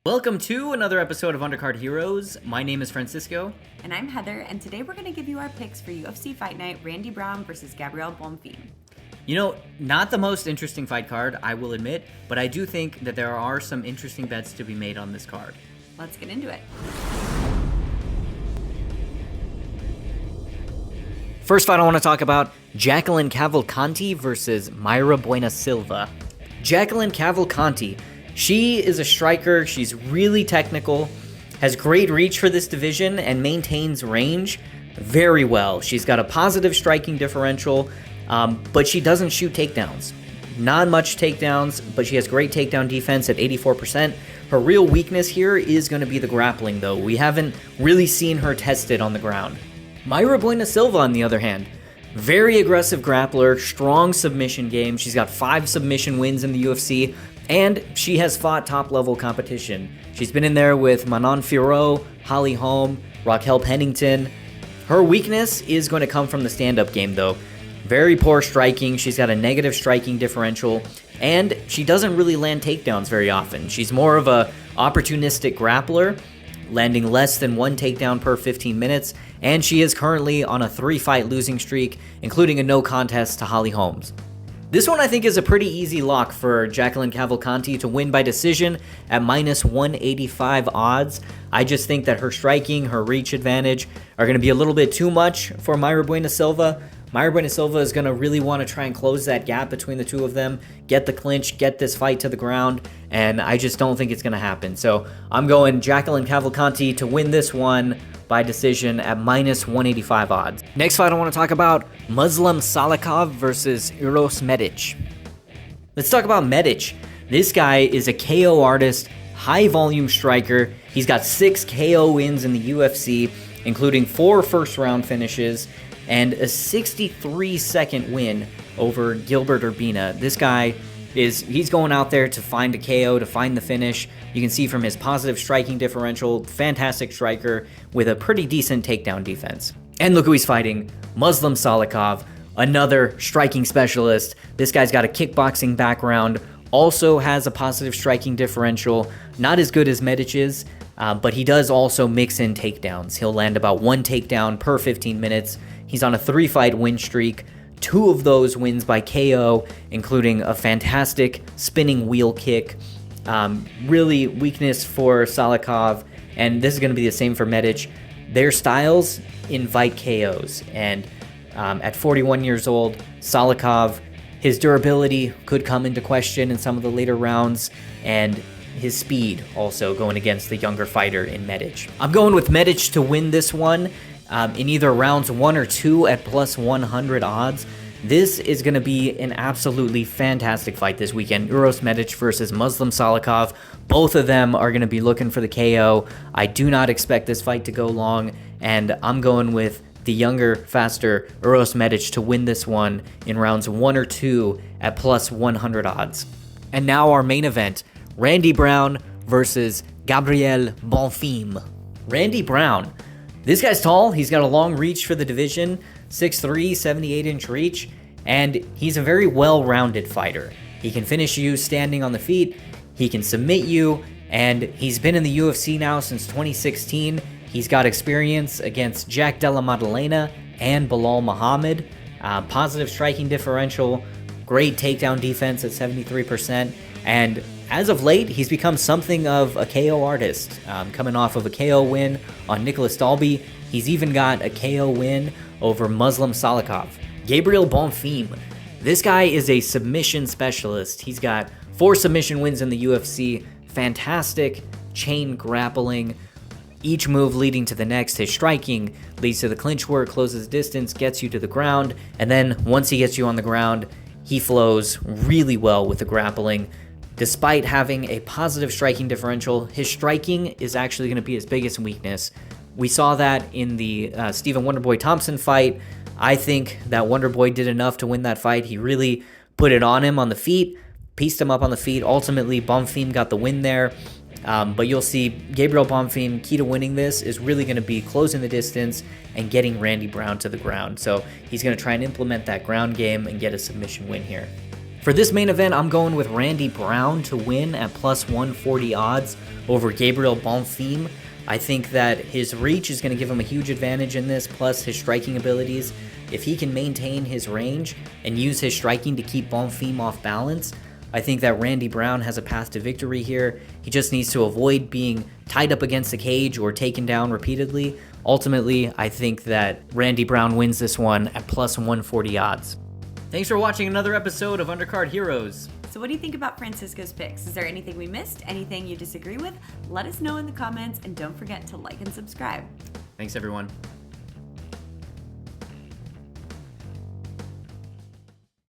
Welcome to another episode of Undercard Heroes. My name is Francisco. And I'm Heather, and today we're going to give you our picks for UFC Fight Night, Randy Brown versus Gabriel Bonfim. You know, not the most interesting fight card, I will admit, but I do think that there are some interesting bets to be made on this card. Let's get into it. First fight I want to talk about, Jacqueline Cavalcanti versus Mayra Bueno Silva. Jacqueline Cavalcanti, she is a striker, she's really technical, has great reach for this division, and maintains range very well. She's got a positive striking differential, but she doesn't shoot takedowns. Not much takedowns, but she has great takedown defense at 84%. Her real weakness here is going to be the grappling, though. We haven't really seen her tested on the ground. Mayra Bueno Silva, on the other hand, very aggressive grappler, strong submission game. She's got 5 submission wins in the UFC, and she has fought top-level competition. She's been in there with Manon Fiorot, Holly Holm, Raquel Pennington. Her weakness is going to come from the stand-up game, though. Very poor striking. She's got a negative striking differential, and she doesn't really land takedowns very often. She's more of a opportunistic grappler, landing less than 1 takedown per 15 minutes, and she is currently on a 3-fight losing streak, including a no contest to Holly Holm. This one I think is a pretty easy lock for Jacqueline Cavalcanti to win by decision at minus 185 odds. I just think that her striking, her reach advantage are going to be a little bit too much for Mayra Bueno Silva. Mayra Bueno Silva is going to really want to try and close that gap between the two of them, get the clinch, get this fight to the ground, and I just don't think it's going to happen. So I'm going Jacqueline Cavalcanti to win this one by decision at minus 185 odds. Next fight I want to talk about, Muslim Salikov versus Uros Medic. Let's talk about Medic. This guy is a KO artist, high volume striker. He's got 6 KO wins in the UFC, including 4 first round finishes and a 63-second win over Gilbert Urbina. This guy he's going out there to find a KO, to find the finish. You can see from his positive striking differential, fantastic striker with a pretty decent takedown defense. And look who he's fighting, Muslim Salikov, another striking specialist. This guy's got a kickboxing background, also has a positive striking differential, not as good as Medic is, but he does also mix in takedowns. He'll land about 1 takedown per 15 minutes. He's on a 3-fight win streak. 2 of those wins by KO, including a fantastic spinning wheel kick. Really weakness for Salikov, and this is going to be the same for Medic. Their styles invite KOs, and at 41 years old, Salikov, his durability could come into question in some of the later rounds, and his speed also going against the younger fighter in Medic. I'm going with Medic to win this one in either rounds 1 or 2 at plus 100 odds. This is going to be an absolutely fantastic fight this weekend. Uros Medic versus Muslim Salikov. Both of them are going to be looking for the KO. I do not expect this fight to go long, and I'm going with the younger, faster Uros Medic to win this one in rounds 1 or 2 at plus 100 odds. And now our main event, Randy Brown versus Gabriel Bonfim. Randy Brown. This guy's tall, he's got a long reach for the division, 6'3", 78-inch reach, and he's a very well-rounded fighter. He can finish you standing on the feet, he can submit you, and he's been in the UFC now since 2016. He's got experience against Jack Della Maddalena and Bilal Muhammad. Positive striking differential, great takedown defense at 73%, and as of late, he's become something of a KO artist, coming off of a KO win on Nicholas Dalby. He's even got a KO win over Muslim Salikov. Gabriel Bonfim. This guy is a submission specialist. He's got 4 submission wins in the UFC, fantastic chain grappling, each move leading to the next. His striking leads to the clinch work, closes distance, gets you to the ground, and then once he gets you on the ground, he flows really well with the grappling. Despite having a positive striking differential, his striking is actually going to be his biggest weakness. We saw that in the Stephen Wonderboy Thompson fight. I think that Wonderboy did enough to win that fight. He really put it on him on the feet, pieced him up on the feet. Ultimately, Bonfim got the win there. But you'll see Gabriel Bonfim, key to winning this is really going to be closing the distance and getting Randy Brown to the ground. So he's going to try and implement that ground game and get a submission win here. For this main event, I'm going with Randy Brown to win at plus 140 odds over Gabriel Bonfim. I think that his reach is going to give him a huge advantage in this, plus his striking abilities. If he can maintain his range and use his striking to keep Bonfim off balance, I think that Randy Brown has a path to victory here. He just needs to avoid being tied up against the cage or taken down repeatedly. Ultimately, I think that Randy Brown wins this one at plus 140 odds. Thanks for watching another episode of Undercard Heroes. So what do you think about Francisco's picks? Is there anything we missed? Anything you disagree with? Let us know in the comments, and don't forget to like and subscribe. Thanks, everyone.